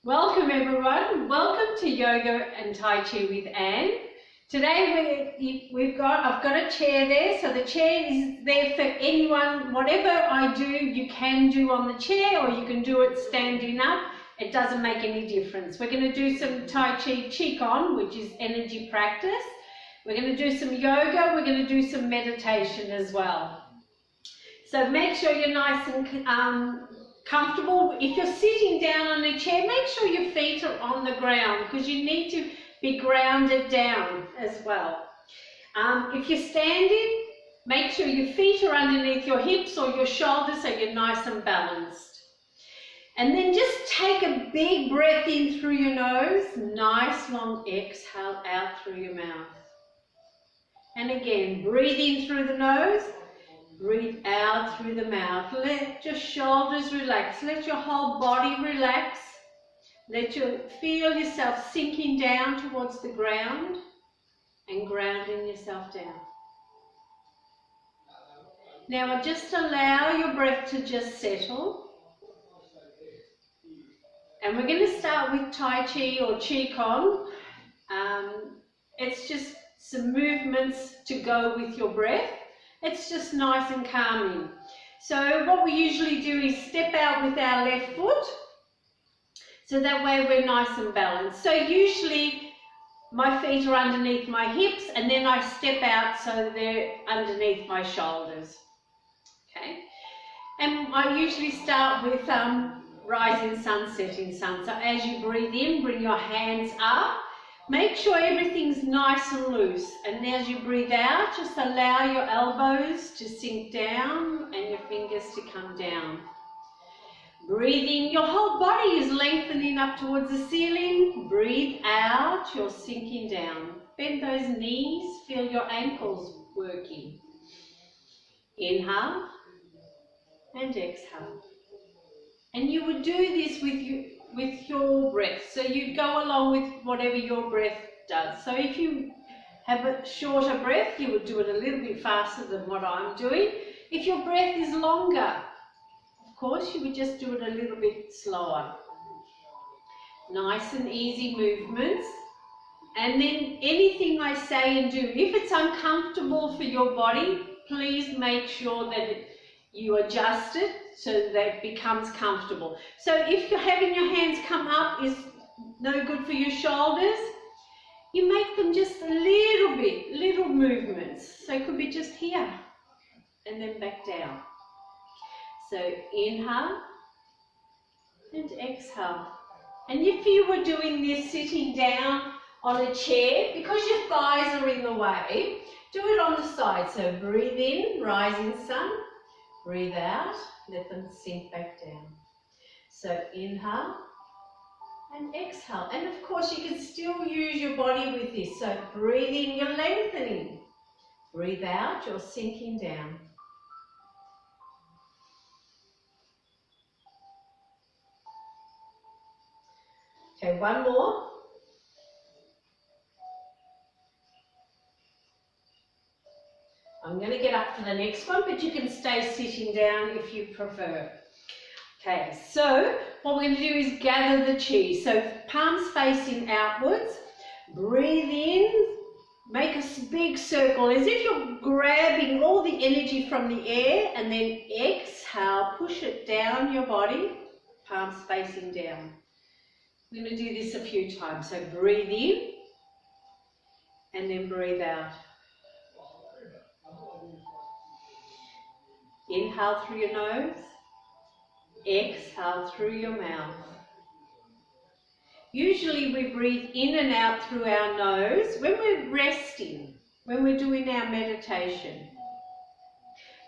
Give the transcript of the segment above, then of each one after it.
Welcome everyone, welcome to Yoga and Tai Chi with Anne. Today I've got a chair there, so the chair is there for anyone. Whatever I do, you can do on the chair or you can do it standing up. It doesn't make any difference. We're going to do some Tai Chi Qigong, which is energy practice. We're going to do some yoga, we're going to do some meditation as well. So make sure you're nice and comfortable. If you're sitting down on a chair, make sure your feet are on the ground because you need to be grounded down as well. If you're standing, make sure your feet are underneath your hips or your shoulders so you're nice and balanced. And then just take a big breath in through your nose, nice long exhale out through your mouth. And again, breathe in through the nose, breathe out through the mouth. Let your shoulders relax. Let your whole body relax. Feel yourself sinking down towards the ground and grounding yourself down. Now just allow your breath to just settle. And we're going to start with Tai Chi or Qigong. It's just some movements to go with your breath. It's just nice and calming. So what we usually do is step out with our left foot, so that way we're nice and balanced. So usually my feet are underneath my hips and then I step out so they're underneath my shoulders. Okay, and I usually start with rising sun, setting sun. So as you breathe in, bring your hands up. Make sure everything's nice and loose, and as you breathe out, just allow your elbows to sink down and your fingers to come down. Breathe in, your whole body is lengthening up towards the ceiling. Breathe out, you're sinking down. Bend those knees, feel your ankles working. Inhale and exhale. And you would do this with your breath. So you go along with whatever your breath does. So if you have a shorter breath, you would do it a little bit faster than what I'm doing. If your breath is longer, of course, you would just do it a little bit slower. Nice and easy movements. And then anything I say and do, if it's uncomfortable for your body, please make sure that you adjust it so that it becomes comfortable. So if you're having your hands come up is no good for your shoulders, you make them just a little bit, little movements. So it could be just here and then back down. So inhale and exhale. And if you were doing this sitting down on a chair, because your thighs are in the way, do it on the side. So breathe in, rising sun. Breathe out, let them sink back down. So inhale and exhale. And of course you can still use your body with this. So breathe in, you're lengthening. Breathe out, you're sinking down. Okay, one more. I'm going to get up for the next one, but you can stay sitting down if you prefer. Okay, so what we're going to do is gather the chi. So palms facing outwards, breathe in, make a big circle as if you're grabbing all the energy from the air, and then exhale, push it down your body, palms facing down. We're going to do this a few times. So breathe in and then breathe out. Inhale through your nose, exhale through your mouth. Usually we breathe in and out through our nose when we're resting, when we're doing our meditation.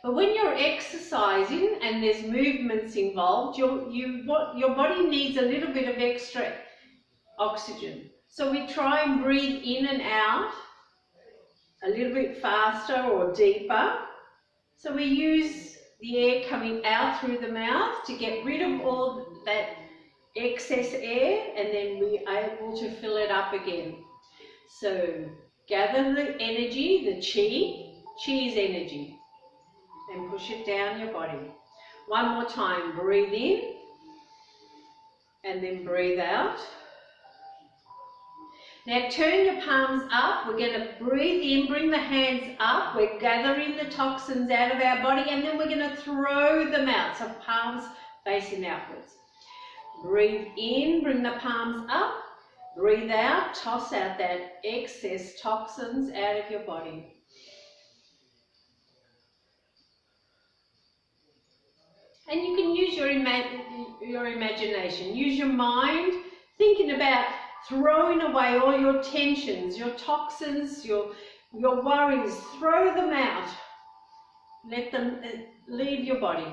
But when you're exercising and there's movements involved, your body needs a little bit of extra oxygen. So we try and breathe in and out a little bit faster or deeper. So we use the air coming out through the mouth to get rid of all that excess air, and then we're able to fill it up again. So gather the energy, the chi is energy, and push it down your body. One more time, breathe in and then breathe out. Now turn your palms up. We're going to breathe in, bring the hands up. We're gathering the toxins out of our body, and then we're going to throw them out. So palms facing outwards. Breathe in, bring the palms up. Breathe out, toss out that excess toxins out of your body. And you can use your imagination. Use your mind, thinking about throwing away all your tensions, your toxins, your worries. Throw them out. Let them leave your body.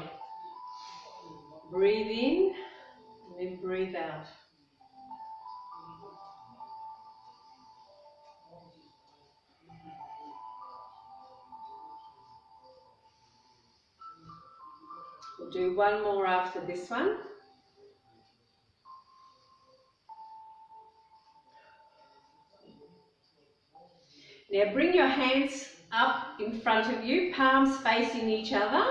Breathe in and then breathe out. We'll do one more after this one. Now bring your hands up in front of you, palms facing each other,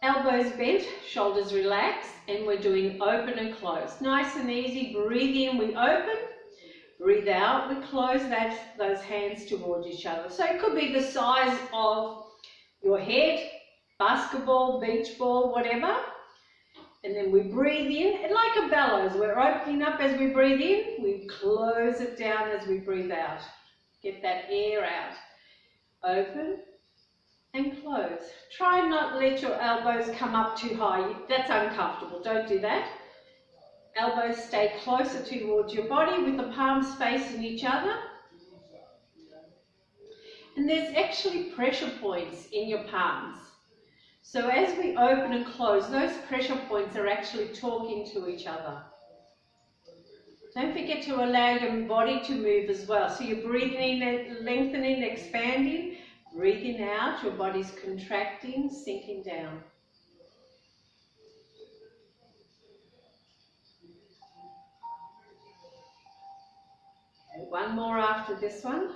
elbows bent, shoulders relaxed, and we're doing open and close. Nice and easy. Breathe in, we open. Breathe out, we close those hands towards each other. So it could be the size of your head, basketball, beach ball, whatever. And then we breathe in, and like a bellows, we're opening up as we breathe in, we close it down as we breathe out. Get that air out. Open and close. Try not to let your elbows come up too high. That's uncomfortable. Don't do that. Elbows stay closer towards your body with the palms facing each other. And there's actually pressure points in your palms. So as we open and close, those pressure points are actually talking to each other. Don't forget to allow your body to move as well. So you're breathing in, lengthening, expanding. Breathing out, your body's contracting, sinking down. Okay, one more after this one.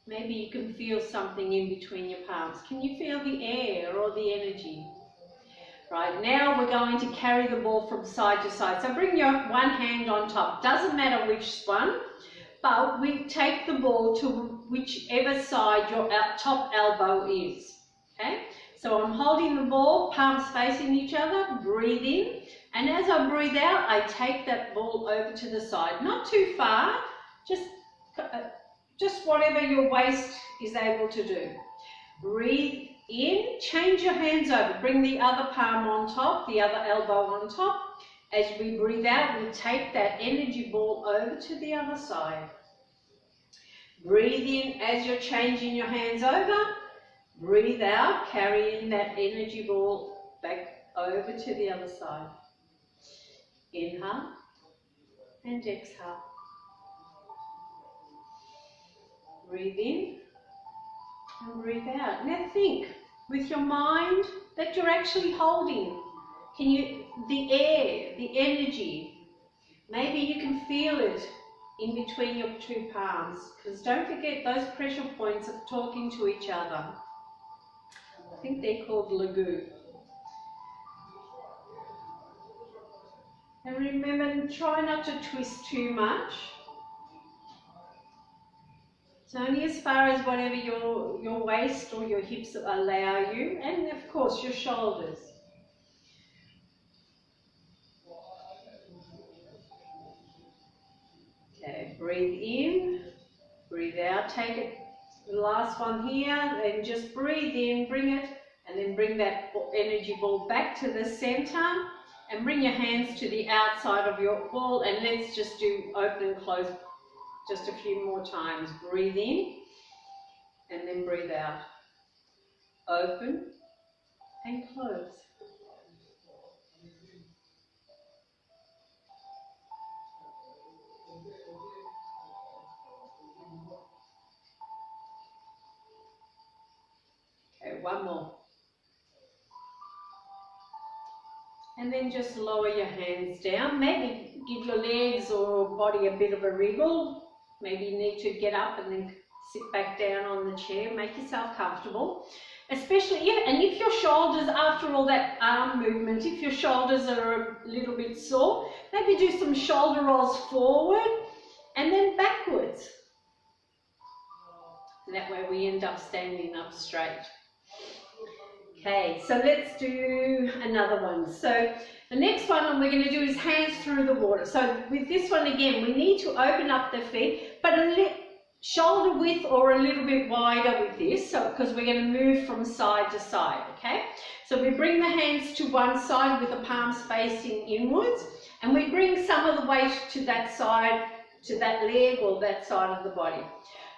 Maybe you can feel something in between your palms. Can you feel the air or the energy? Right, now we're going to carry the ball from side to side. So bring your one hand on top. Doesn't matter which one, but we take the ball to whichever side your top elbow is. Okay? So I'm holding the ball, palms facing each other, breathe in. And as I breathe out, I take that ball over to the side. Not too far, just whatever your waist is able to do. Breathe in, change your hands over, bring the other palm on top, the other elbow on top. As we breathe out, we take that energy ball over to the other side. Breathe in as you're changing your hands over. Breathe out, carrying that energy ball back over to the other side. Inhale and exhale. Breathe in and breathe out. Now think with your mind that you're actually holding. The air, the energy, maybe you can feel it in between your two palms, because don't forget those pressure points are talking to each other. I think they're called lagoon. And remember, try not to twist too much. It's only as far as whatever your waist or your hips allow you, and of course your shoulders. Okay, breathe in, breathe out, take it, the last one here, and just breathe in, bring it, and then bring that energy ball back to the center, and bring your hands to the outside of your ball, and let's just do open and close just a few more times. Breathe in, and then breathe out. Open and close. Okay, one more. And then just lower your hands down. Maybe give your legs or body a bit of a wriggle. Maybe you need to get up and then sit back down on the chair. Make yourself comfortable. Especially, yeah, and if your shoulders, after all that arm movement, if your shoulders are a little bit sore, maybe do some shoulder rolls forward and then backwards. And that way we end up standing up straight. Okay, so let's do another one. So the next one we're going to do is hands through the water. So with this one again, we need to open up the feet, but shoulder width or a little bit wider with this, so because we're going to move from side to side, okay? So we bring the hands to one side with the palms facing inwards, and we bring some of the weight to that side, to that leg or that side of the body.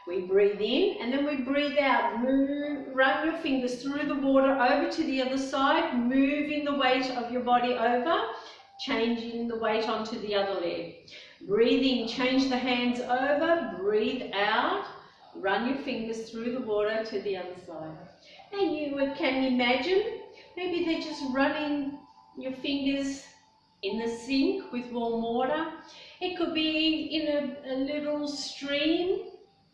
We breathe in and then we breathe out. Move, run your fingers through the water over to the other side, moving the weight of your body over, changing the weight onto the other leg. Breathe in, change the hands over, breathe out, run your fingers through the water to the other side. And you can imagine, maybe they're just running your fingers in the sink with warm water. It could be in a little stream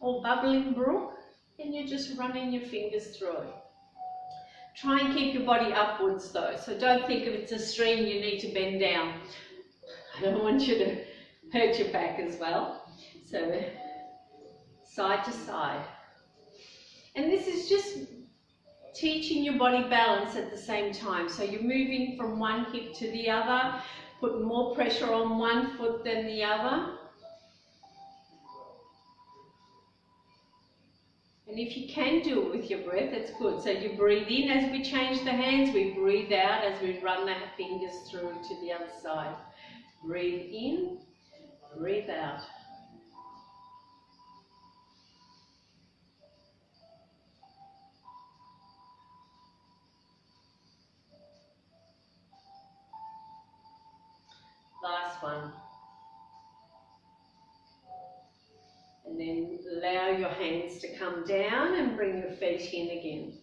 or bubbling brook, and you're just running your fingers through it. Try and keep your body upwards though, so don't think if it's a stream you need to bend down. I don't want you to hurt your back as well. So side to side. And this is just teaching your body balance at the same time. So you're moving from one hip to the other, putting more pressure on one foot than the other. And if you can do it with your breath, that's good. So you breathe in as we change the hands, we breathe out as we run the fingers through to the other side. Breathe in, breathe out. Last one. And then allow your hands to come down and bring your feet in again.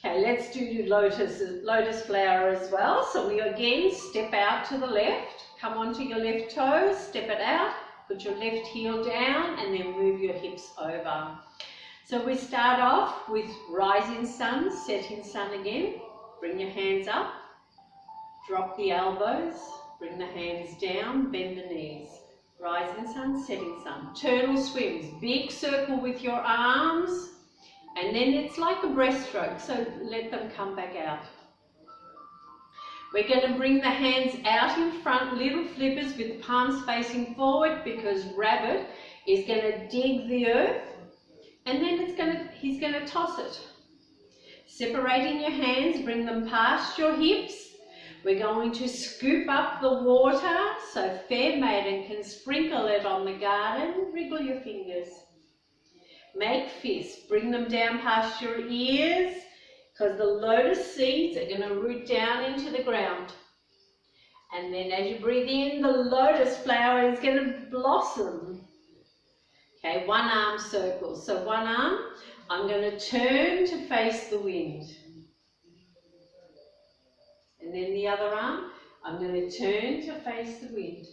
Okay, let's do lotus flower as well. So we again step out to the left, come onto your left toe, step it out, put your left heel down and then move your hips over. So we start off with rising sun, setting sun again. Bring your hands up, drop the elbows, bring the hands down, bend the knees. Rising sun, setting sun. Turtle swims, big circle with your arms, and then it's like a breaststroke, so let them come back out. We're going to bring the hands out in front, little flippers with the palms facing forward, because rabbit is going to dig the earth, and then he's going to toss it. Separating your hands, bring them past your hips. We're going to scoop up the water so fair maiden can sprinkle it on the garden. Wriggle your fingers. Make fists. Bring them down past your ears because the lotus seeds are going to root down into the ground. And then as you breathe in, the lotus flower is going to blossom. Okay, one arm circle. So one arm, I'm going to turn to face the wind. And then the other arm, I'm going to turn to face the wind.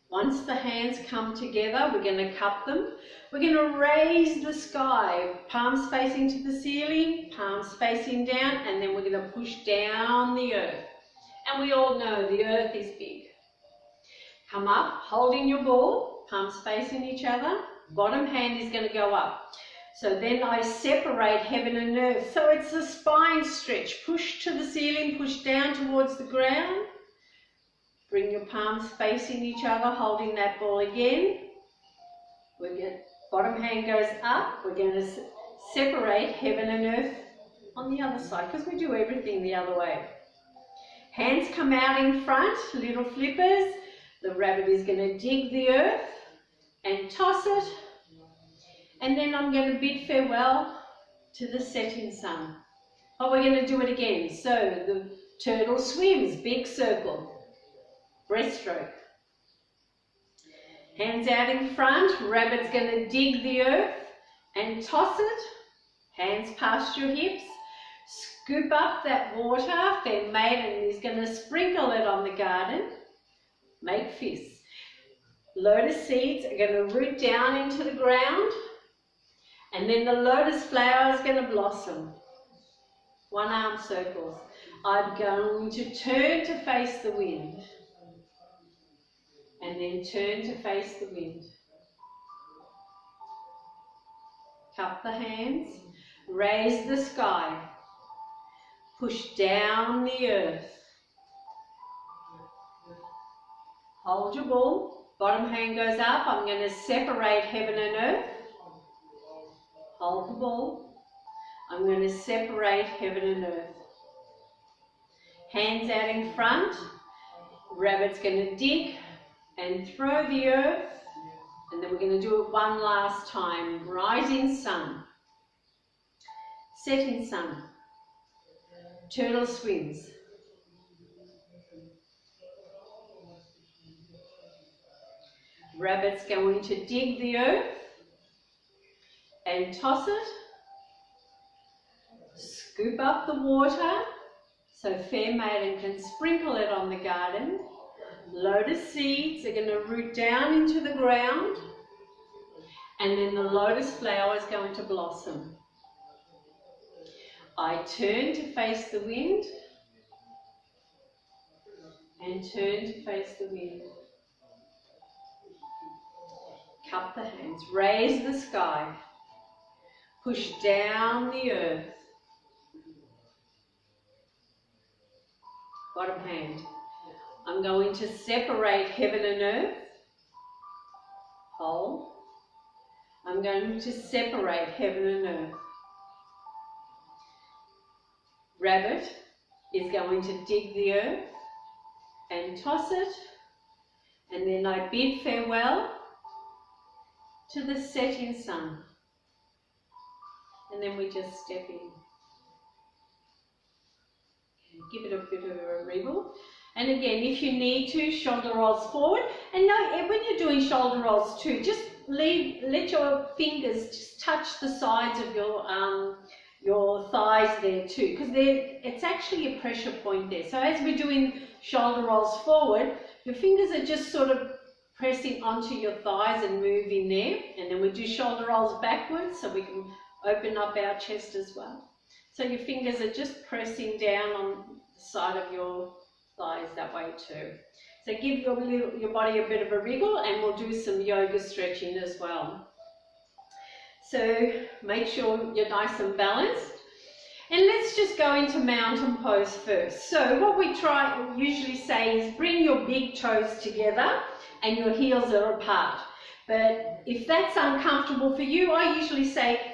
Once the hands come together, we're going to cup them. We're going to raise the sky, palms facing to the ceiling, palms facing down, and then we're going to push down the earth. And we all know the earth is big. Come up, holding your ball, palms facing each other. Bottom hand is going to go up. So then I separate heaven and earth. So it's a spine stretch. Push to the ceiling, push down towards the ground. Bring your palms facing each other, holding that ball again. Bottom hand goes up. We're going to separate heaven and earth on the other side because we do everything the other way. Hands come out in front, little flippers. The rabbit is going to dig the earth and toss it. And then I'm going to bid farewell to the setting sun. Oh, we're going to do it again. So the turtle swims, big circle, breaststroke. Hands out in front, rabbit's going to dig the earth and toss it. Hands past your hips. Scoop up that water. Fair maiden is going to sprinkle it on the garden. Make fists. Lotus seeds are going to root down into the ground. And then the lotus flower is going to blossom. One arm circles. I'm going to turn to face the wind. And then turn to face the wind. Cup the hands. Raise the sky. Push down the earth. Hold your ball. Bottom hand goes up. I'm going to separate heaven and earth. Hold the ball. I'm going to separate heaven and earth. Hands out in front. Rabbit's going to dig and throw the earth. And then we're going to do it one last time. Rising sun. Setting sun. Turtle swims. Rabbit's going to dig the earth and toss it. Scoop up the water so Fair Maiden can sprinkle it on the garden. Lotus seeds are going to root down into the ground, and then the lotus flower is going to blossom. I turn to face the wind and turn to face the wind. Cup the hands, raise the sky, push down the earth. Bottom hand. I'm going to separate heaven and earth. Hold. I'm going to separate heaven and earth. Rabbit is going to dig the earth and toss it, and then I bid farewell to the setting sun, and then we just step in. Give it a bit of a wriggle. And again, if you need to, shoulder rolls forward. And no, when you're doing shoulder rolls too, just let your fingers just touch the sides of your thighs there too, because it's actually a pressure point there. So as we're doing shoulder rolls forward, your fingers are just sort of pressing onto your thighs and move in there. And then we do shoulder rolls backwards so we can open up our chest as well. So your fingers are just pressing down on the side of your thighs that way too. So give your body a bit of a wriggle, and we'll do some yoga stretching as well. So make sure you're nice and balanced. And let's just go into mountain pose first. So what we usually say is bring your big toes together and your heels are apart. But if that's uncomfortable for you, I usually say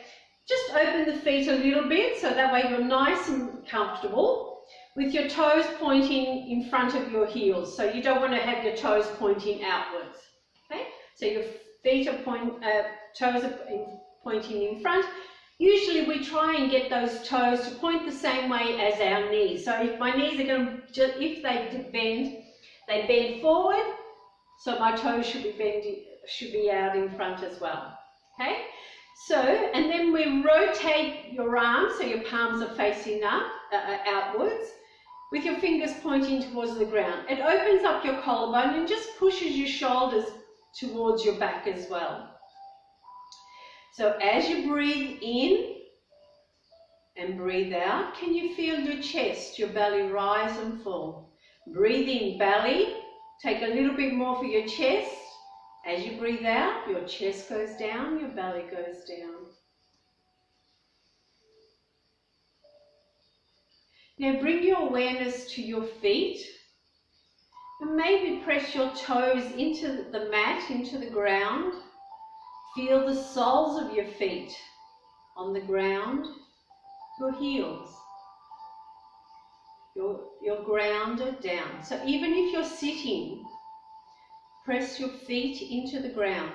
just open the feet a little bit so that way you're nice and comfortable with your toes pointing in front of your heels. So you don't want to have your toes pointing outwards. Okay? So your feet are toes are pointing in front. Usually we try and get those toes to point the same way as our knees. So if my knees are going to, if they bend forward, so my toes should be out in front as well. Okay? So, and then we rotate your arms so your palms are facing up, outwards, with your fingers pointing towards the ground. It opens up your collarbone and just pushes your shoulders towards your back as well. So as you breathe in and breathe out, can you feel your chest, your belly rise and fall? Breathe in, belly, take a little bit more for your chest. As you breathe out, your chest goes down, your belly goes down. Now bring your awareness to your feet and maybe press your toes into the mat, into the ground. Feel the soles of your feet on the ground, your heels. You're grounded down. So even if you're sitting, press your feet into the ground.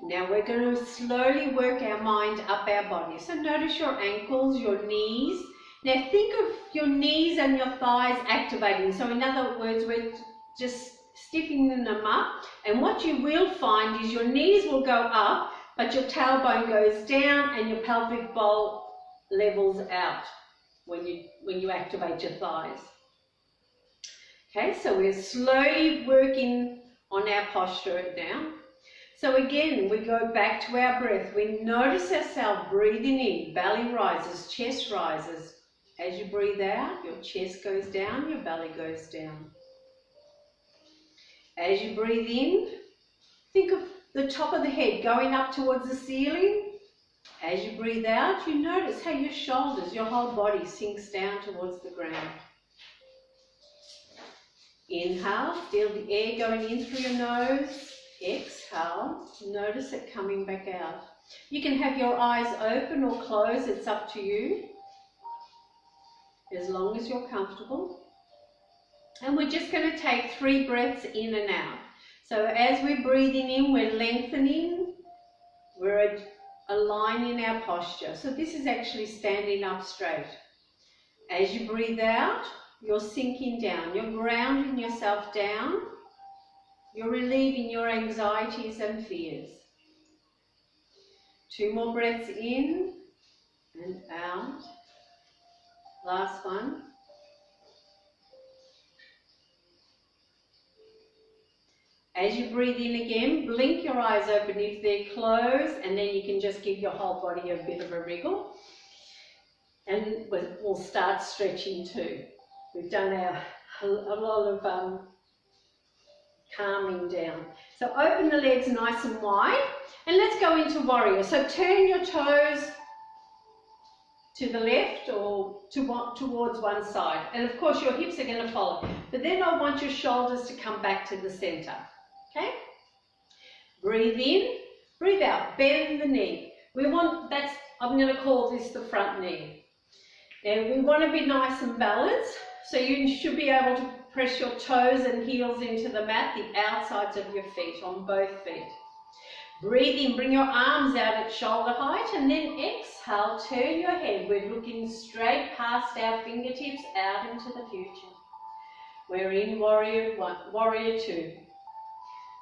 Now we're going to slowly work our mind up our body. So notice your ankles, your knees. Now think of your knees and your thighs activating. So in other words, we're just stiffening them up. And what you will find is your knees will go up, but your tailbone goes down and your pelvic bowl levels out when you activate your thighs. Okay, so we're slowly working on our posture now. So again, we go back to our breath. We notice ourselves breathing in, belly rises, chest rises. As you breathe out, your chest goes down, your belly goes down. As you breathe in, think of the top of the head going up towards the ceiling. As you breathe out, you notice how your shoulders, your whole body sinks down towards the ground. Inhale, feel the air going in through your nose. Exhale, notice it coming back out. You can have your eyes open or closed, it's up to you, as long as you're comfortable. And we're just going to take 3 breaths in and out. So as we're breathing in, we're lengthening, we're aligning our posture. So this is actually standing up straight. As you breathe out, you're sinking down, you're grounding yourself down, you're relieving your anxieties and fears. 2 more breaths in and out. Last one. As you breathe in again, blink your eyes open if they're closed, and then you can just give your whole body a bit of a wriggle. And we'll start stretching too. We've done a lot of calming down. So open the legs nice and wide, and let's go into warrior. So turn your toes to the left or towards one side, and of course your hips are going to follow. But then I want your shoulders to come back to the center. Okay? Breathe in, breathe out, bend the knee. I'm going to call this the front knee. Now we want to be nice and balanced, so you should be able to press your toes and heels into the mat, the outsides of your feet, on both feet. Breathe in, bring your arms out at shoulder height, and then exhale, turn your head. We're looking straight past our fingertips out into the future. We're in warrior 1, warrior 2.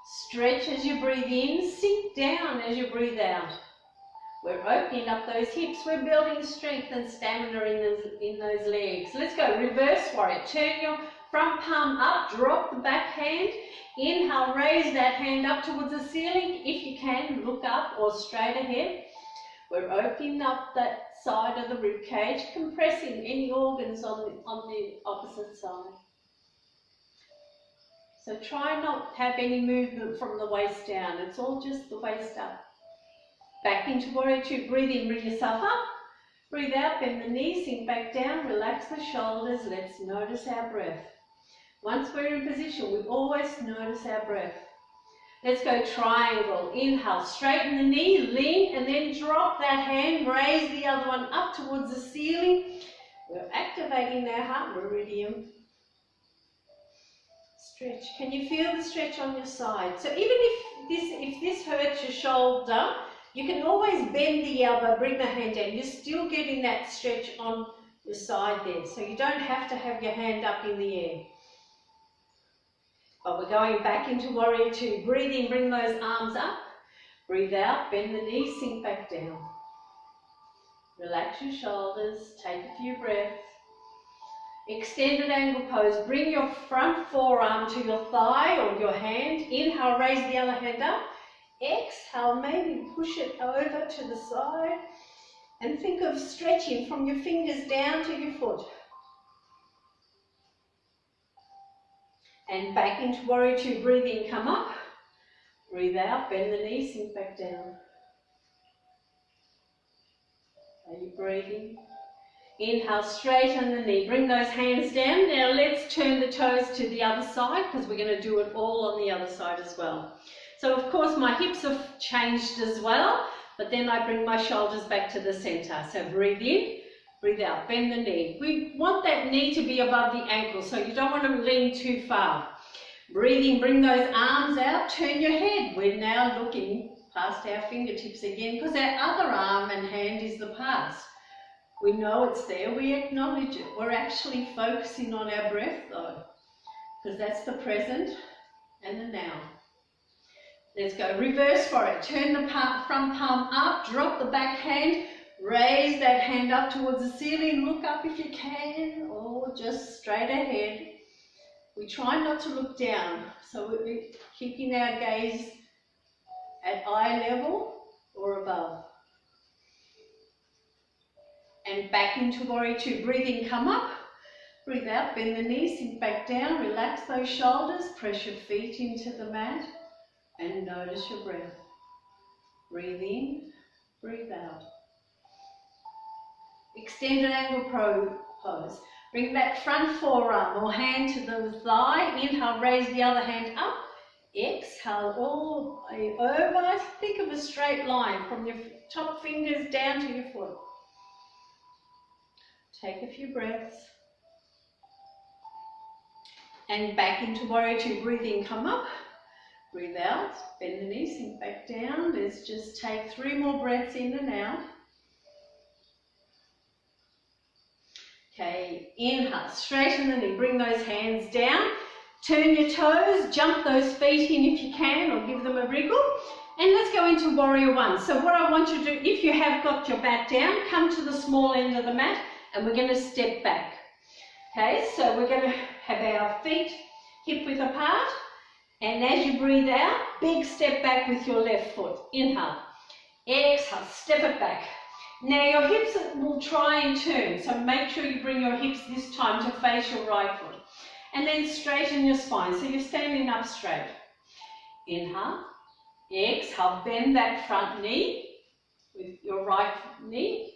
Stretch as you breathe in, sink down as you breathe out. We're opening up those hips, we're building strength and stamina in those legs. Let's go, reverse warrior. Turn your front palm up, drop the back hand. Inhale, raise that hand up towards the ceiling. If you can, look up or straight ahead. We're opening up that side of the rib cage, compressing any organs on the opposite side. So try not to have any movement from the waist down. It's all just the waist up. Back into warrior 2. Breathe in, bring yourself up. Breathe out, bend the knees, sink back down, relax the shoulders. Let's notice our breath. Once we're in position, we always notice our breath. Let's go triangle. Inhale, straighten the knee, lean, and then drop that hand. Raise the other one up towards the ceiling. We're activating our heart meridian. Stretch. Can you feel the stretch on your side? So even if this hurts your shoulder, you can always bend the elbow, bring the hand down. You're still getting that stretch on your side there. So you don't have to have your hand up in the air. But we're going back into warrior 2. Breathe in, bring those arms up. Breathe out, bend the knees, sink back down. Relax your shoulders, take a few breaths. Extended angle pose. Bring your front forearm to your thigh or your hand. Inhale, raise the other hand up. Exhale, maybe push it over to the side. And think of stretching from your fingers down to your foot. And back into warrior 2. Breathe in, come up. Breathe out, bend the knees, sink back down. Are you breathing? Inhale, straighten the knee. Bring those hands down. Now let's turn the toes to the other side, because we're going to do it all on the other side as well. So of course my hips have changed as well, but then I bring my shoulders back to the center. So breathe in, breathe out, bend the knee. We want that knee to be above the ankle, so you don't want to lean too far. Breathe in, bring those arms out, turn your head. We're now looking past our fingertips again, because our other arm and hand is the past. We know it's there, we acknowledge it. We're actually focusing on our breath though, because that's the present and the now. Let's go reverse for it. Turn the front palm up, drop the back hand, raise that hand up towards the ceiling, look up if you can, or just straight ahead. We try not to look down, so we're keeping our gaze at eye level or above. And back into warrior two. Breathe in, come up. Breathe out, bend the knees, sink back down, relax those shoulders, press your feet into the mat and notice your breath. Breathe in, breathe out. Extended angle pose. Bring that front forearm or hand to the thigh. Inhale, raise the other hand up. Exhale all the way over. Think of a straight line from your top fingers down to your foot. Take a few breaths. And back into warrior two. Breathe in, come up. Breathe out, bend the knees, sink back down. Let's just take 3 more breaths in and out. Okay, inhale, straighten the knee, bring those hands down. Turn your toes, jump those feet in if you can, or give them a wriggle. And let's go into warrior one. So what I want you to do, if you have got your back down, come to the small end of the mat and we're going to step back. Okay, so we're going to have our feet hip width apart, and as you breathe out, big step back with your left foot. Inhale, exhale, step it back. Now your hips will try and turn, so make sure you bring your hips this time to face your right foot. And then straighten your spine, so you're standing up straight. Inhale, exhale, bend that front knee with your right knee.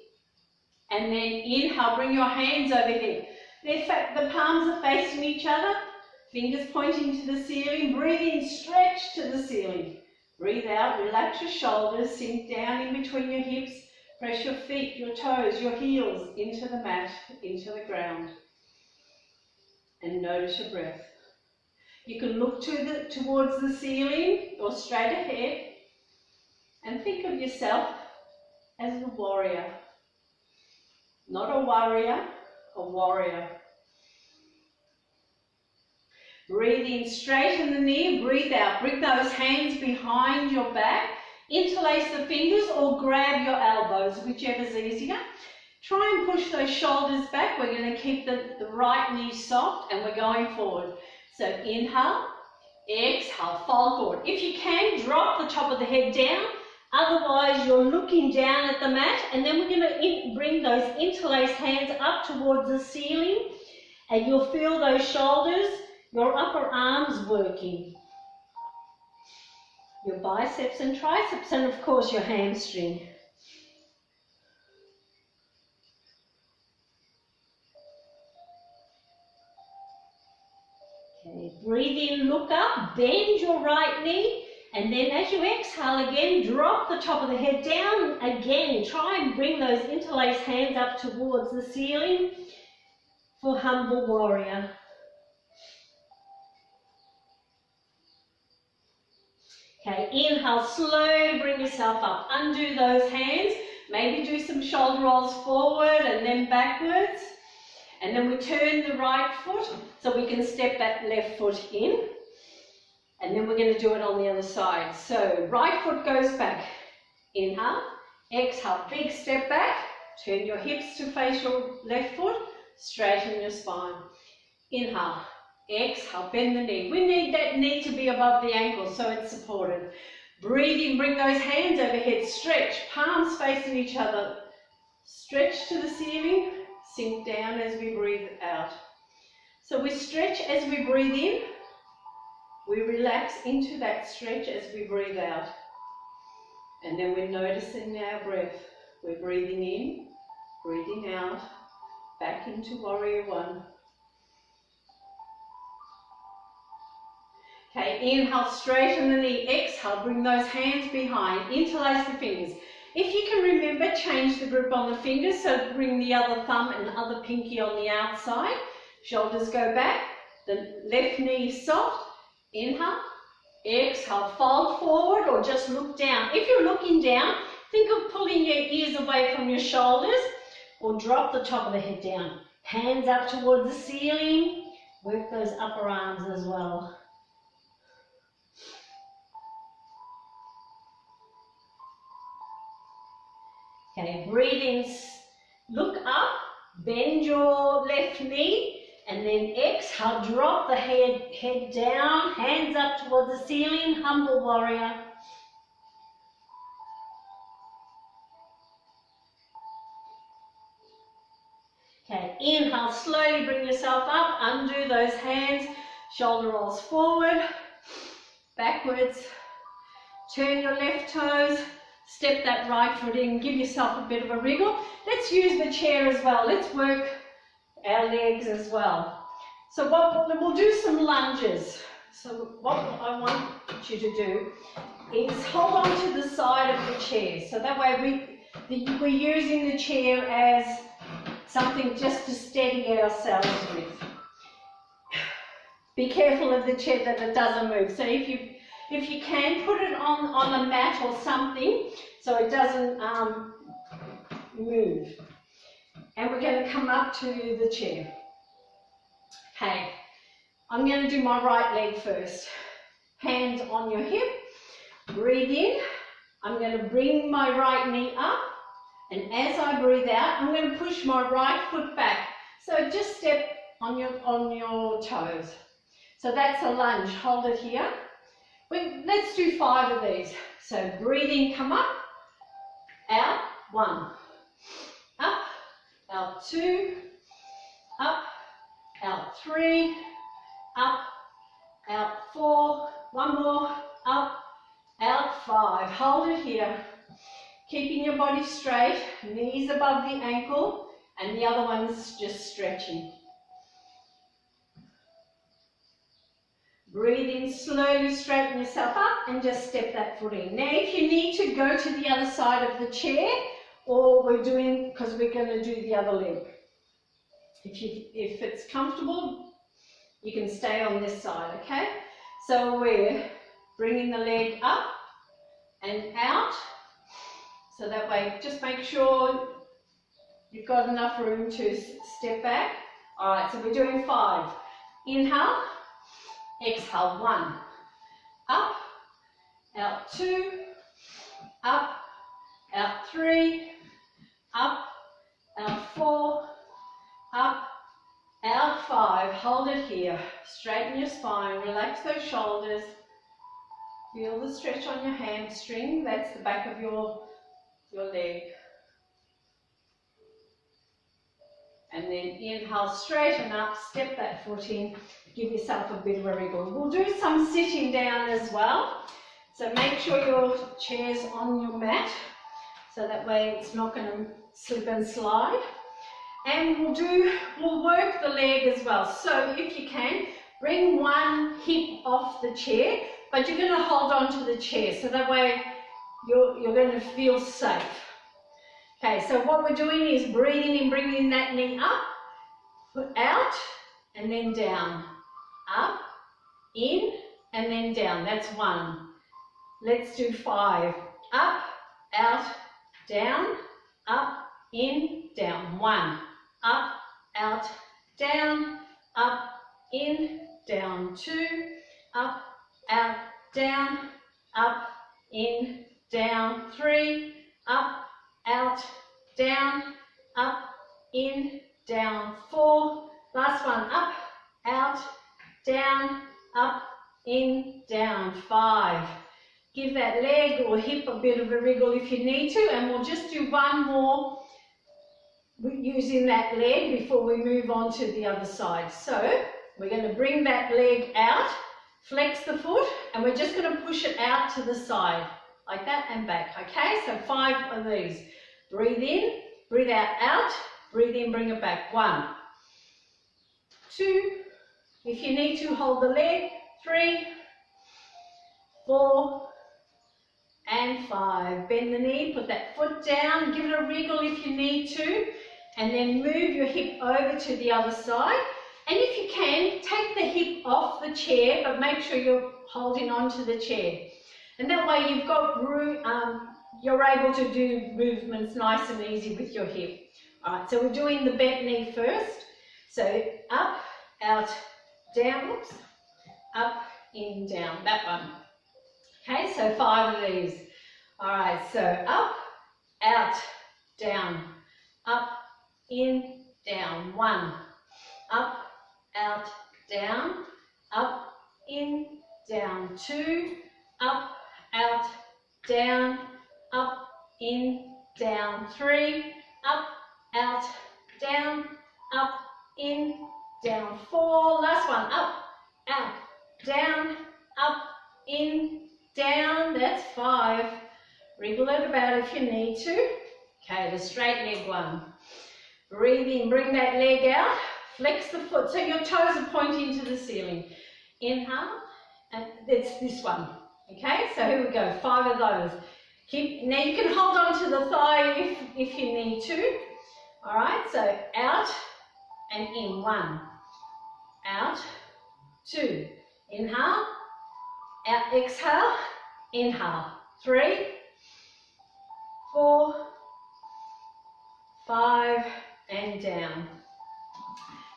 And then inhale, bring your hands over here. The palms are facing each other, fingers pointing to the ceiling. Breathe in, stretch to the ceiling. Breathe out, relax your shoulders, sink down in between your hips. Press your feet, your toes, your heels into the mat, into the ground. And notice your breath. You can look towards the ceiling or straight ahead and think of yourself as a warrior. Not a worrier, a warrior. Breathe in, straighten the knee, breathe out. Bring those hands behind your back. Interlace the fingers or grab your elbows, whichever's easier. Try and push those shoulders back. We're going to keep the right knee soft and we're going forward. So inhale, exhale, fold forward. If you can, drop the top of the head down. Otherwise, you're looking down at the mat, and then we're going to bring those interlaced hands up towards the ceiling, and you'll feel those shoulders, your upper arms working. Your biceps and triceps, and of course your hamstring. Okay, breathe in, look up, bend your right knee, and then as you exhale again, drop the top of the head down again. Try and bring those interlaced hands up towards the ceiling for humble warrior. Okay, inhale, slowly bring yourself up. Undo those hands. Maybe do some shoulder rolls forward and then backwards. And then we turn the right foot so we can step that left foot in. And then we're going to do it on the other side. So right foot goes back. Inhale, exhale, big step back. Turn your hips to face your left foot. Straighten your spine. Inhale, exhale, bend the knee. We need that knee to be above the ankle so it's supported. Breathe in, bring those hands overhead. Stretch, palms facing each other. Stretch to the ceiling. Sink down as we breathe out. So we stretch as we breathe in. We relax into that stretch as we breathe out. And then we're noticing our breath. We're breathing in, breathing out, back into warrior one. Okay, inhale, straighten the knee. Exhale, bring those hands behind. Interlace the fingers. If you can remember, change the grip on the fingers. So bring the other thumb and other pinky on the outside. Shoulders go back. The left knee is soft. Inhale, exhale, fold forward or just look down. If you're looking down, think of pulling your ears away from your shoulders or drop the top of the head down. Hands up towards the ceiling. Work those upper arms as well. Okay, breathe in, look up, bend your left knee And then exhale, drop the head down, hands up towards the ceiling, humble warrior. Okay, inhale, slowly bring yourself up, undo those hands, shoulder rolls forward, backwards, turn your left toes, step that right foot in, give yourself a bit of a wriggle. Let's use the chair as well, let's work our legs as well. So we'll do some lunges. So what I want you to do is hold on to the side of the chair. So that way we're using the chair as something just to steady ourselves with. Be careful of the chair that it doesn't move. So if you can, put it on a mat or something so it doesn't move. And we're going to come up to the chair. Okay, I'm going to do my right leg first. Hands on your hip, breathe in. I'm going to bring my right knee up, and as I breathe out, I'm going to push my right foot back. So just step on your toes. So that's a lunge, hold it here. Let's do 5 of these. So breathe in, come up, out, 1, up, out 2, up, out 3, up, out 4, 1 more, up, out 5. Hold it here. Keeping your body straight, knees above the ankle, and the other one's just stretching. Breathe in, slowly straighten yourself up and just step that foot in. Now if you need to go to the other side of the chair, or because we're going to do the other leg. If it's comfortable, you can stay on this side, okay? So we're bringing the leg up and out. So that way, just make sure you've got enough room to step back. All right, so we're doing 5. Inhale, exhale, 1. Up, out 2, up, out 3, up, out 4, up, out 5. Hold it here. Straighten your spine, relax those shoulders. Feel the stretch on your hamstring. That's the back of your leg. And then inhale, straighten up, step that foot in, give yourself a bit of a wriggle. We'll do some sitting down as well. So make sure your chair's on your mat, so that way it's not going to slip and slide. And we'll work the leg as well. So if you can, bring one hip off the chair, but you're going to hold on to the chair, so that way you're going to feel safe. Okay, so what we're doing is breathing in, bringing that knee up, foot out, and then down. Up, in, and then down. That's 1. Let's do 5. Up, out, down, up, in, down. 1. Up, out, down, up, in, down. 2. Up, out, down, up, in, down. 3. Up, out, down, up, in, down. 4. Last one. Up, out, down, up, in, down. 5. Give that leg or hip a bit of a wriggle if you need to, and we'll just do 1 more using that leg before we move on to the other side. So we're going to bring that leg out, flex the foot, and we're just going to push it out to the side, like that, and back. Okay, so 5 of these. Breathe in, breathe out, breathe in, bring it back. 1, 2, if you need to, hold the leg. 3, 4, and 5. Bend the knee, put that foot down, give it a wriggle if you need to, and then move your hip over to the other side. And if you can, take the hip off the chair, but make sure you're holding on to the chair. And that way you've got room, you're able to do movements nice and easy with your hip. All right, so we're doing the bent knee first. So up, out, down, whoops, up, in, down, that one. Okay, so 5 of these. All right, so up, out, down, up, in, down. 1, up, out, down, up, in, down, 2, up, out, down, up, in, down, 3, up, out, down, up, in, down, 4, last one, up, out, down, up, in, down, that's 5. Wriggle it about if you need to. Okay, the straight leg one. Breathe in, bring that leg out, flex the foot so your toes are pointing to the ceiling. Inhale, and it's this one. Okay, so here we go, 5 of those. Now you can hold on to the thigh if you need to. All right, so out and in, 1, out, 2, inhale, out, exhale, inhale, 3, 4, 5, and down.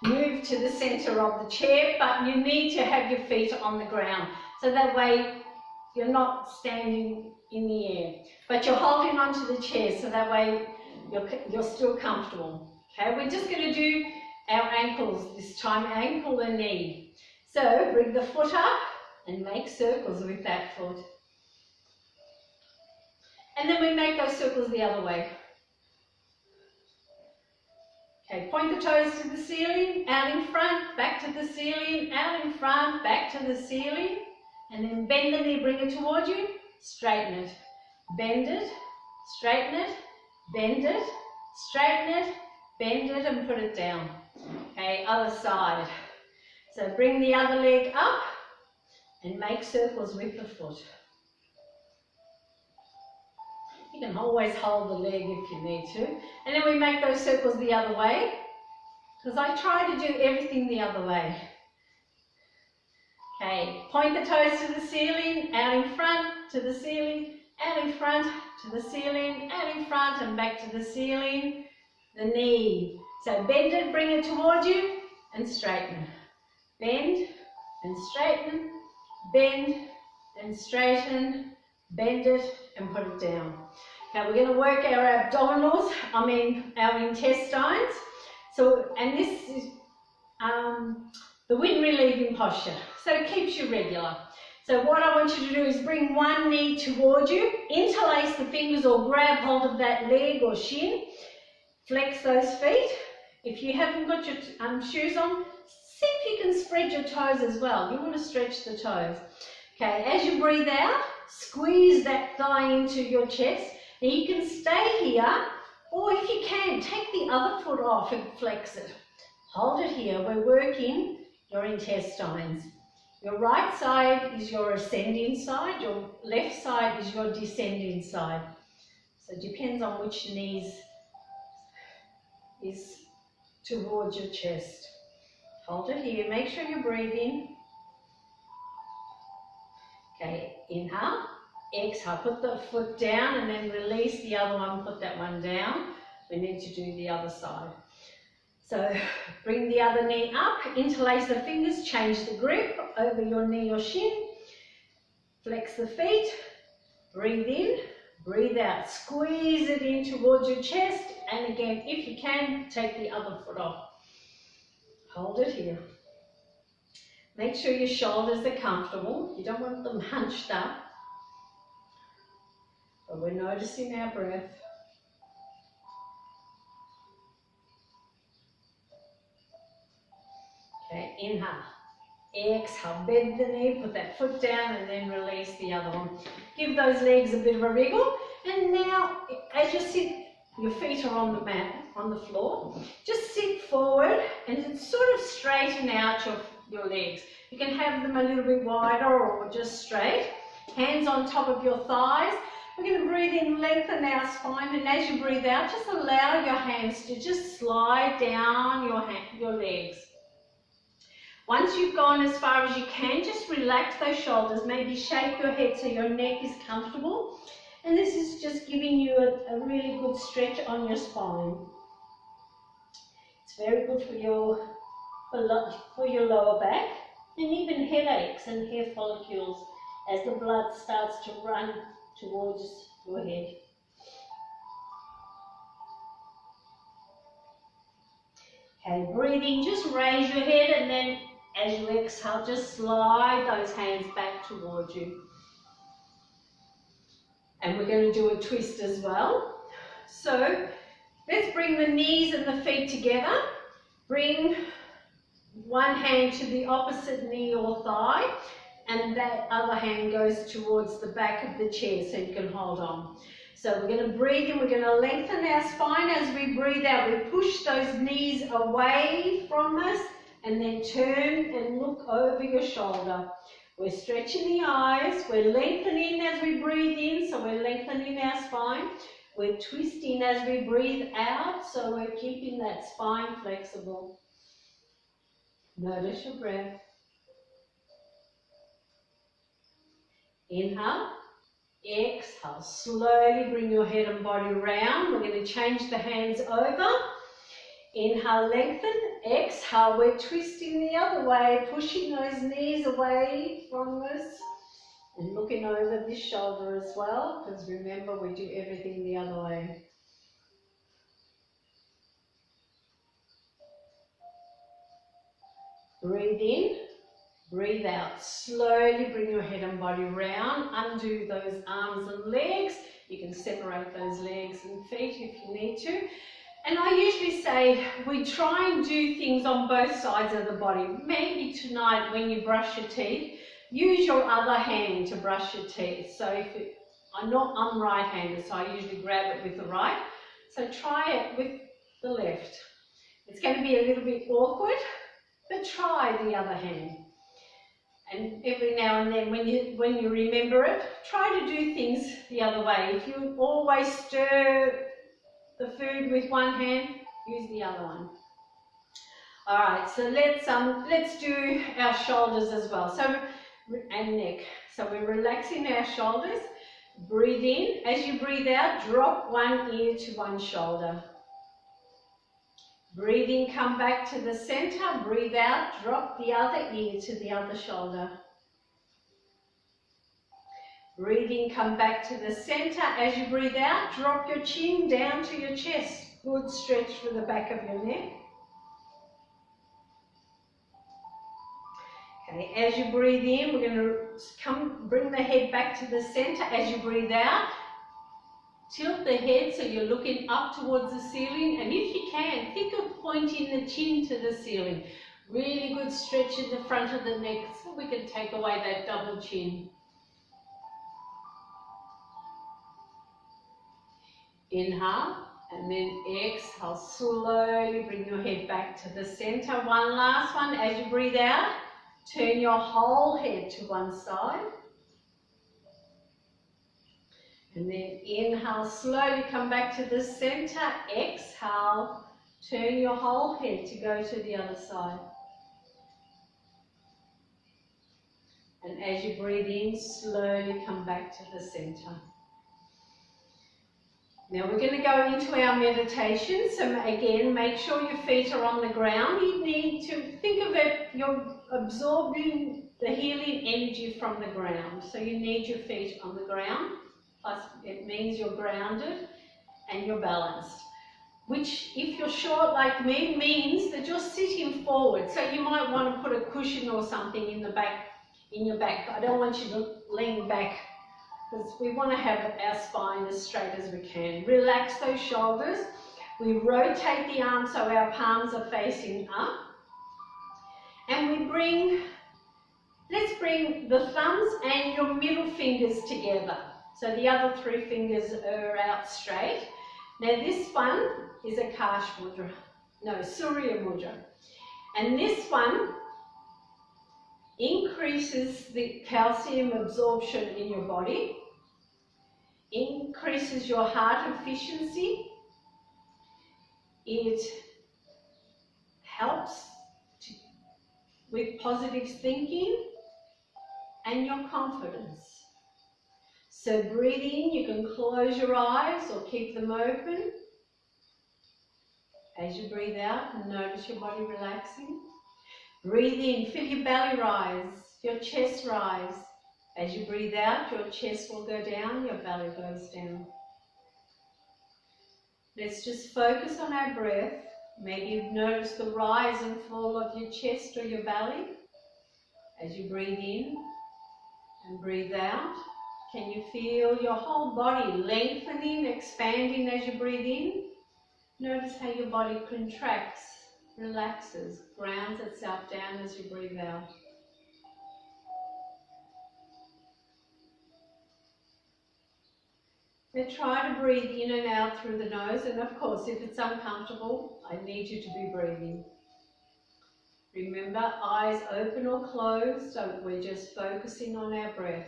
Move to the center of the chair, but you need to have your feet on the ground. So that way you're not standing in the air, but you're holding onto the chair, so that way you're still comfortable. Okay, we're just going to do our ankles this time, ankle and knee. So bring the foot up and make circles with that foot. And then we make those circles the other way. Okay, point the toes to the ceiling, out in front, back to the ceiling, out in front, back to the ceiling. And then bend the knee, bring it towards you, straighten it. Bend it, straighten it, bend it, straighten it, bend it and put it down. Okay, other side. So bring the other leg up and make circles with the foot. You can always hold the leg if you need to. And then we make those circles the other way, because I try to do everything the other way. Okay, point the toes to the ceiling, out in front, to the ceiling, out in front, to the ceiling, out in front and back to the ceiling. The knee. So bend it, bring it towards you and straighten. Bend and straighten, bend and straighten, bend it and put it down. Okay, we're going to work our abdominals, our intestines. So, and this is the wind relieving posture. So it keeps you regular. So what I want you to do is bring one knee towards you, interlace the fingers or grab hold of that leg or shin, flex those feet. If you haven't got your shoes on, see if you can spread your toes as well. You want to stretch the toes. Okay, as you breathe out, squeeze that thigh into your chest. Now you can stay here, or if you can, take the other foot off and flex it. Hold it here. We're working your intestines. Your right side is your ascending side, your left side is your descending side. So it depends on which knees is towards your chest. Hold it here, make sure you're breathing. Okay, inhale, exhale, put the foot down and then release the other one, put that one down. We need to do the other side. So bring the other knee up, interlace the fingers, change the grip over your knee or shin, flex the feet, breathe in, breathe out, squeeze it in towards your chest, and again, if you can, take the other foot off. Hold it here. Make sure your shoulders are comfortable. You don't want them hunched up. But we're noticing our breath. Okay, inhale. Exhale, bend the knee, put that foot down and then release the other one. Give those legs a bit of a wriggle. And now, as you sit, your feet are on the mat, on the floor. Just sit forward and sort of straighten out your legs. You can have them a little bit wider or just straight. Hands on top of your thighs. We're going to breathe in, lengthen our spine, and as you breathe out, just allow your hands to just slide down your legs. Once you've gone as far as you can, just relax those shoulders, maybe shake your head so your neck is comfortable. And this is just giving you a really good stretch on your spine. It's very good for your lower back and even headaches and hair follicles as the blood starts to run towards your head. Okay, breathe in, just raise your head, and then as you exhale, just slide those hands back towards you. And we're going to do a twist as well. So let's bring the knees and the feet together. Bring one hand to the opposite knee or thigh, and that other hand goes towards the back of the chair so you can hold on. So we're going to breathe in, we're going to lengthen our spine. As we breathe out, we push those knees away from us and then turn and look over your shoulder. We're stretching the eyes, we're lengthening as we breathe in, so we're lengthening our spine. We're twisting as we breathe out, so we're keeping that spine flexible. Notice your breath. Inhale, exhale. Slowly bring your head and body round. We're going to change the hands over. Inhale, lengthen. Exhale, we're twisting the other way, pushing those knees away from us and looking over this shoulder as well, because remember, we do everything the other way. Breathe in, breathe out. Slowly bring your head and body round. Undo those arms and legs. You can separate those legs and feet if you need to. And I usually say we try and do things on both sides of the body. Maybe tonight when you brush your teeth, use your other hand to brush your teeth. So I'm right-handed, so I usually grab it with the right. So try it with the left. It's going to be a little bit awkward, but try the other hand. And every now and then when you remember it, try to do things the other way. If you always stir the food with one hand, use the other one. All right, so let's do our shoulders as well. And neck. So we're relaxing our shoulders. Breathe in. As you breathe out, drop one ear to one shoulder. Breathe in, come back to the center. Breathe out, drop the other ear to the other shoulder. Breathe in, come back to the center. As you breathe out, drop your chin down to your chest. Good stretch for the back of your neck. Okay, as you breathe in, we're going to bring the head back to the center. As you breathe out, tilt the head so you're looking up towards the ceiling. And if you can, think of pointing the chin to the ceiling. Really good stretch in the front of the neck so we can take away that double chin. Inhale, and then exhale. Slowly bring your head back to the center. One last one. As you breathe out, turn your whole head to one side. And then inhale, slowly come back to the center. Exhale, turn your whole head to go to the other side. And as you breathe in, slowly come back to the center. Now we're going to go into our meditation. So again, make sure your feet are on the ground. You need to think of it, you're absorbing the healing energy from the ground. So you need your feet on the ground. Plus it means you're grounded and you're balanced. Which, if you're short like me, means that you're sitting forward. So you might want to put a cushion or something in the back, in your back. I don't want you to lean back, because we want to have our spine as straight as we can. Relax those shoulders. We rotate the arms so our palms are facing up. And let's bring the thumbs and your middle fingers together. So the other three fingers are out straight. Now this one is a Kash Mudra. No, Surya Mudra. And this one increases the calcium absorption in your body, increases your heart efficiency, it helps with positive thinking and your confidence. So breathe in, you can close your eyes or keep them open. As you breathe out, notice your body relaxing. Breathe in, feel your belly rise, your chest rise. As you breathe out, your chest will go down, your belly goes down. Let's just focus on our breath. Maybe you notice the rise and fall of your chest or your belly as you breathe in and breathe out. Can you feel your whole body lengthening, expanding as you breathe in? Notice how your body contracts, relaxes, grounds itself down as you breathe out. Now try to breathe in and out through the nose, and of course if it's uncomfortable, I need you to be breathing. Remember, eyes open or closed, so we're just focusing on our breath.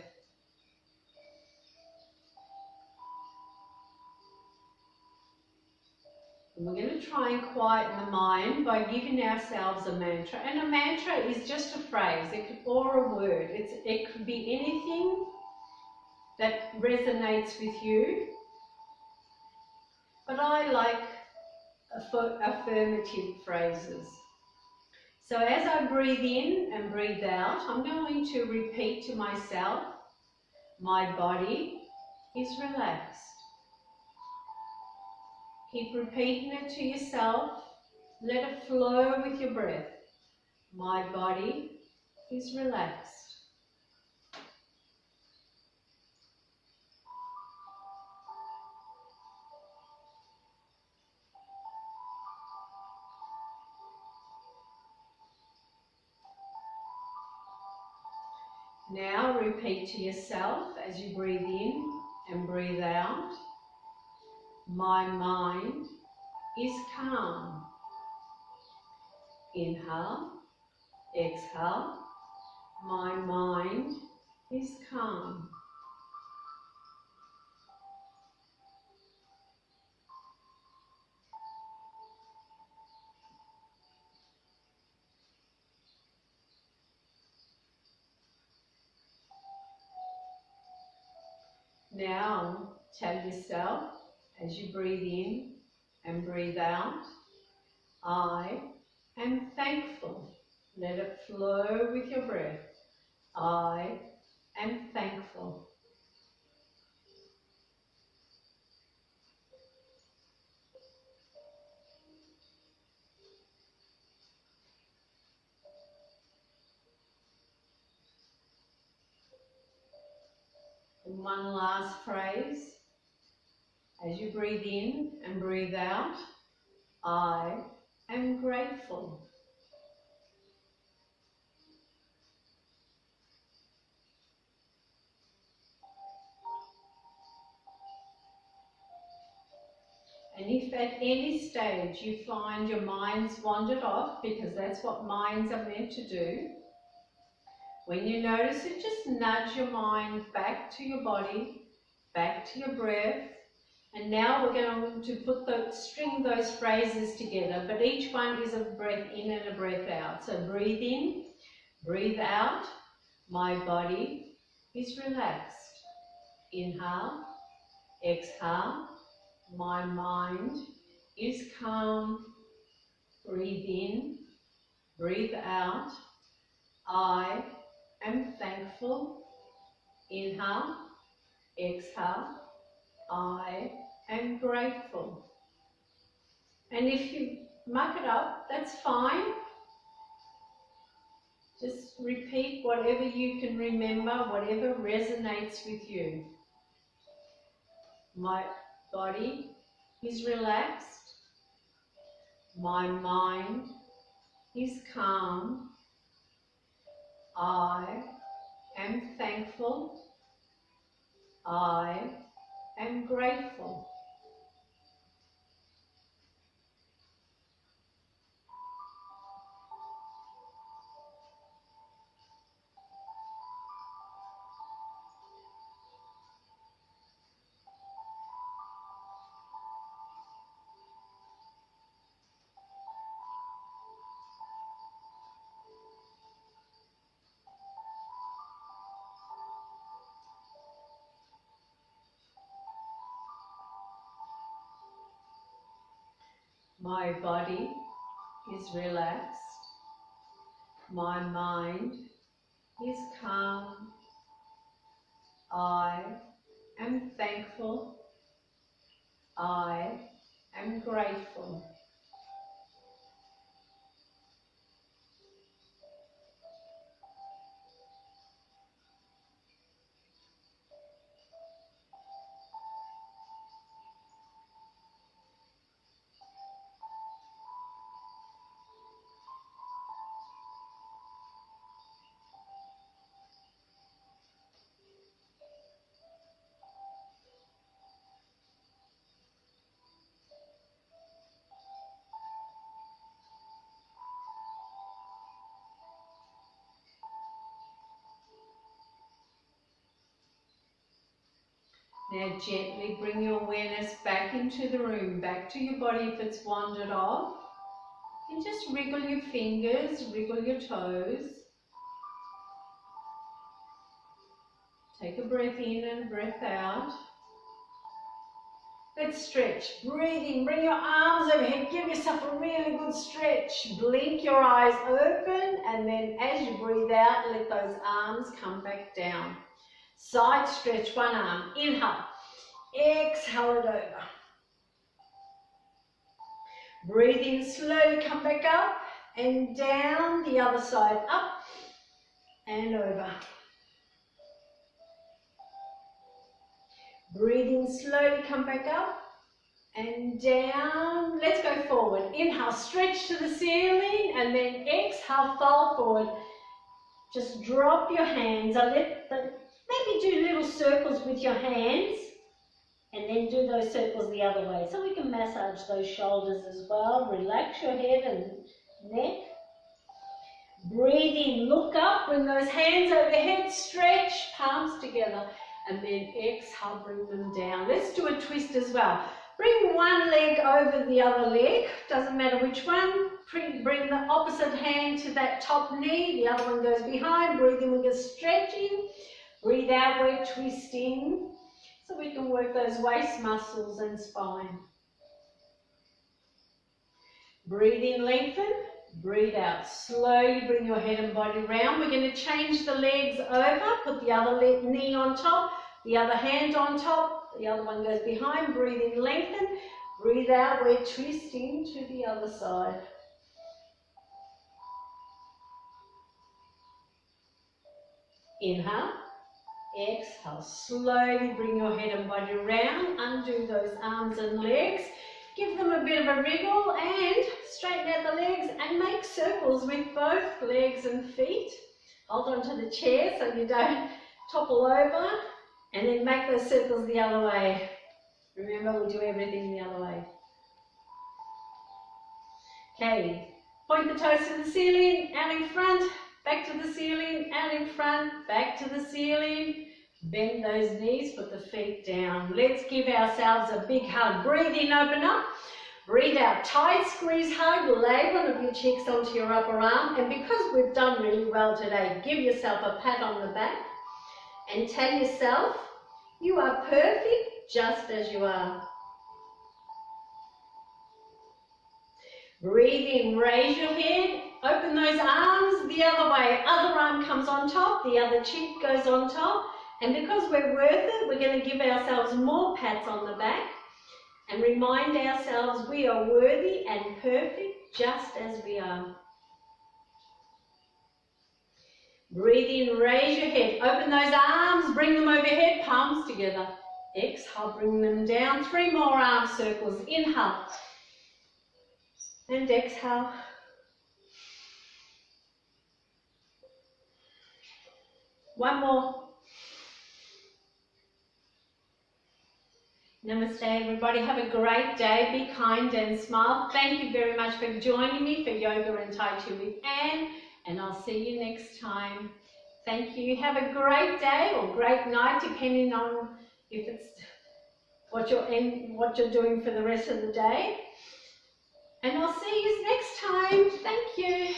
And we're going to try and quieten the mind by giving ourselves a mantra. And a mantra is just a phrase, or a word. It could be anything that resonates with you. But I like affirmative phrases. So as I breathe in and breathe out, I'm going to repeat to myself, my body is relaxed. Keep repeating it to yourself. Let it flow with your breath. My body is relaxed. Now repeat to yourself as you breathe in and breathe out. My mind is calm. Inhale, exhale. My mind is calm. Now tell yourself as you breathe in and breathe out, I am thankful. Let it flow with your breath. I am thankful. And one last phrase. As you breathe in and breathe out, I am grateful. And if at any stage you find your mind's wandered off, because that's what minds are meant to do, when you notice it, just nudge your mind back to your body, back to your breath. And now we're going to string those phrases together, but each one is a breath in and a breath out. So breathe in, breathe out. My body is relaxed. Inhale, exhale. My mind is calm. Breathe in, breathe out. I am thankful. Inhale, exhale. I am grateful. And if you muck it up, that's fine. Just repeat whatever you can remember, whatever resonates with you. My body is relaxed. My mind is calm. I am thankful. I am grateful. My body is relaxed. My mind is calm. I am thankful. I am grateful. Now gently bring your awareness back into the room, back to your body if it's wandered off. And just wriggle your fingers, wriggle your toes. Take a breath in and a breath out. Let's stretch. Breathe in, bring your arms overhead, give yourself a really good stretch. Blink your eyes open, and then as you breathe out, let those arms come back down. Side stretch, one arm. Inhale. Exhale it over. Breathe in slowly, come back up and down. The other side, up and over. Breathe in slowly, come back up and down. Let's go forward. Inhale, stretch to the ceiling, and then exhale, fold forward. Just drop your hands. Maybe do little circles with your hands, and then do those circles the other way. So we can massage those shoulders as well. Relax your head and neck. Breathe in, look up, bring those hands overhead, stretch, palms together, and then exhale, bring them down. Let's do a twist as well. Bring one leg over the other leg, doesn't matter which one. Bring the opposite hand to that top knee, the other one goes behind. Breathe in, we're just stretching. Breathe out, we're twisting. So we can work those waist muscles and spine. Breathe in, lengthen. Breathe out. Slowly bring your head and body round. We're going to change the legs over. Put the other knee on top, the other hand on top. The other one goes behind. Breathe in, lengthen. Breathe out. We're twisting to the other side. Inhale. Exhale. Slowly bring your head and body round. Undo those arms and legs. Give them a bit of a wriggle and straighten out the legs and make circles with both legs and feet. Hold on to the chair so you don't topple over, and then make those circles the other way. Remember, we do everything the other way. Okay, point the toes to the ceiling, out in front, back to the ceiling, out in front, back to the ceiling. Bend those knees, put the feet down. Let's give ourselves a big hug. Breathe in, open up. Breathe out, tight squeeze hug. Lay one of your cheeks onto your upper arm. And because we've done really well today, give yourself a pat on the back and tell yourself, you are perfect just as you are. Breathe in, raise your head. Open those arms the other way. Other arm comes on top, the other cheek goes on top. And because we're worth it, we're going to give ourselves more pats on the back and remind ourselves we are worthy and perfect just as we are. Breathe in, raise your head. Open those arms, bring them overhead, palms together. Exhale, bring them down. 3 more arm circles. Inhale and exhale. One more. Namaste everybody, have a great day, be kind and smile. Thank you very much for joining me for Yoga and Tai Chi with Anne, and I'll see you next time. Thank you, have a great day or great night depending on if it's what you're doing for the rest of the day. And I'll see you next time, thank you.